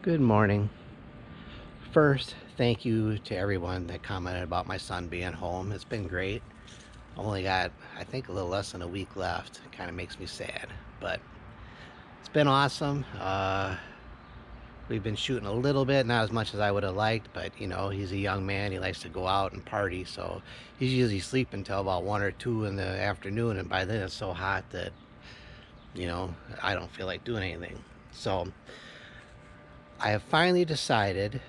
Good morning. First, thank you to everyone that commented about my son being home. It's been great. Only got, I think, a little less than a week left. It kind of makes me sad, but it's been awesome. We've been shooting a little bit, not as much as I would have liked, but you know, he's a young man. He likes to go out and party, so he's usually sleeping until about 1 or 2 in the afternoon, and by then it's so hot that, you know, I don't feel like doing anything. So I have finally decided,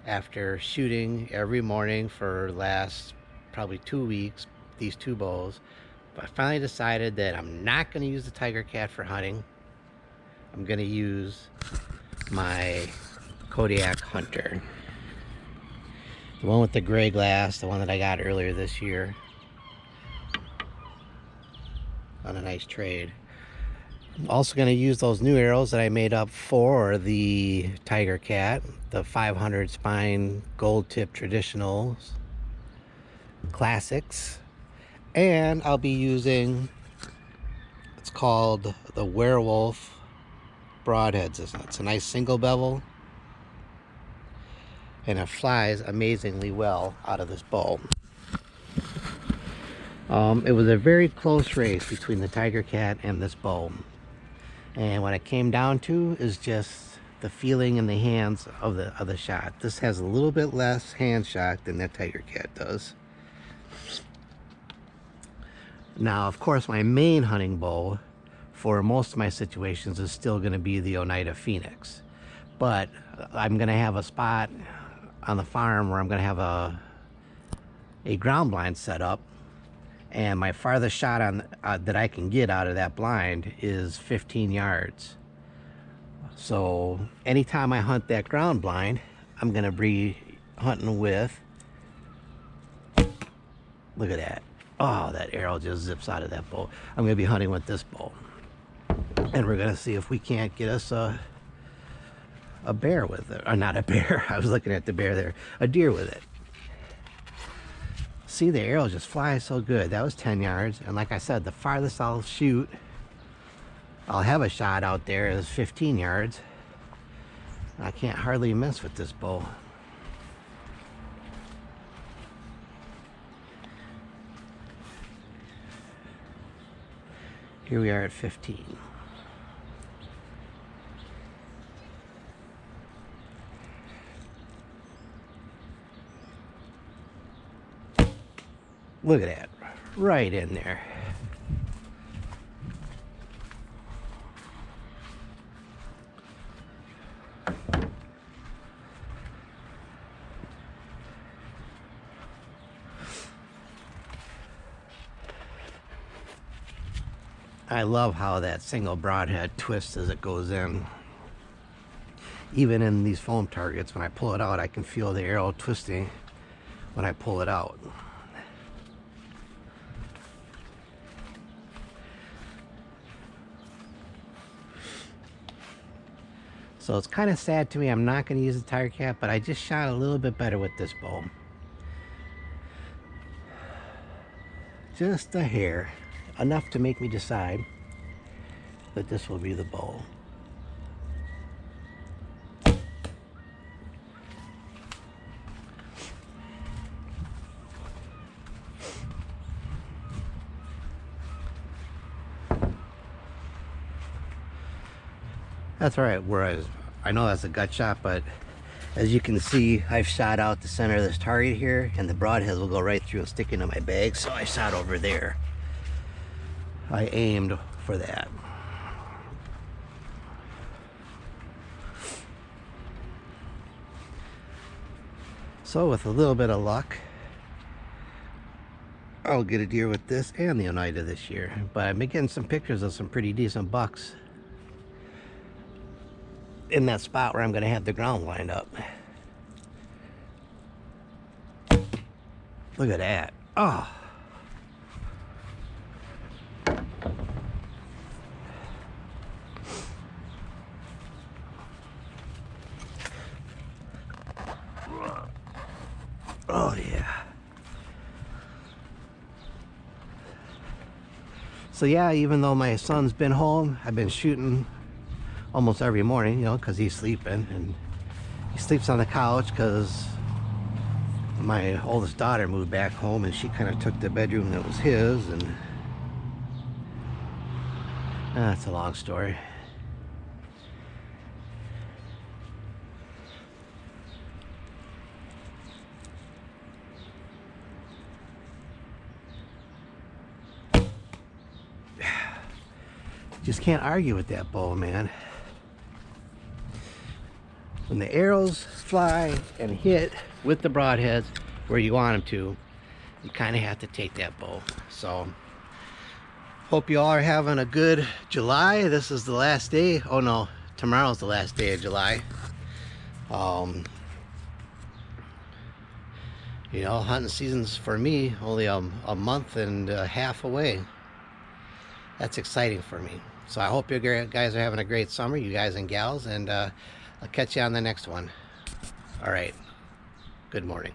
after shooting every morning for the last probably 2 weeks, these 2 bows, I finally decided that I'm not going to use the Tiger Cat for hunting. I'm going to use my Kodiak Hunter, the one with the gray glass, the one that I got earlier this year on a nice trade. I'm also going to use those new arrows that I made up for the Tiger Cat, the 500 spine GoldTip traditionals classics, and I'll be using, it's called the Werewolf Broadheads. It's a nice single bevel, and it flies amazingly well out of this bow. It was a very close race between the Tiger Cat and this bow, and what it came down to is just the feeling in the hands of the shot. This has a little bit less hand shot than that Tiger Cat does. Now, of course, my main hunting bow for most of my situations is still going to be the Oneida Phoenix, but I'm going to have a spot on the farm where I'm going to have a ground blind set up, and my farthest shot on that I can get out of that blind is 15 yards. So anytime I hunt that ground blind, I'm going to be hunting with, look at that. Oh, that arrow just zips out of that bow. I'm going to be hunting with this bow, and we're going to see if we can't get us a bear with it. Or not a bear, I was looking at the bear there. A deer with it. See, the arrow just flies so good. That was 10 yards, and like I said, the farthest I'll shoot, I'll have a shot out there, is 15 yards. I can't hardly miss with this bow. Here we are at 15. Look at that, right in there. I love how that single broadhead twists as it goes in. Even in these foam targets, when I pull it out, I can feel the arrow twisting when I pull it out. So it's kind of sad to me I'm not going to use the Tiger Cat, but I just shot a little bit better with this bow. Just a hair. Enough to make me decide that this will be the bow. That's all right. Whereas I know that's a gut shot, but as you can see, I've shot out the center of this target here, and the broadheads will go right through and stick into my bag. So I shot over there. I aimed for that. So with a little bit of luck, I'll get a deer with this and the Oneida this year. But I've been getting some pictures of some pretty decent bucks in that spot where I'm going to have the ground lined up. Look at that. Oh. Oh yeah. So yeah, even though my son's been home, I've been shooting almost every morning, you know, because he's sleeping, and he sleeps on the couch because my oldest daughter moved back home and she kind of took the bedroom that was his, and that's a long story. Just can't argue with that bow, man. When the arrows fly and hit with the broadheads where you want them to, you kind of have to take that bow. So hope you all are having a good July. This is the last day. Oh no, tomorrow's the last day of July. You know, hunting season's for me only a month and a half away. That's exciting for me. So I hope you guys are having a great summer, you guys and gals, and I'll catch you on the next one. All right. Good morning.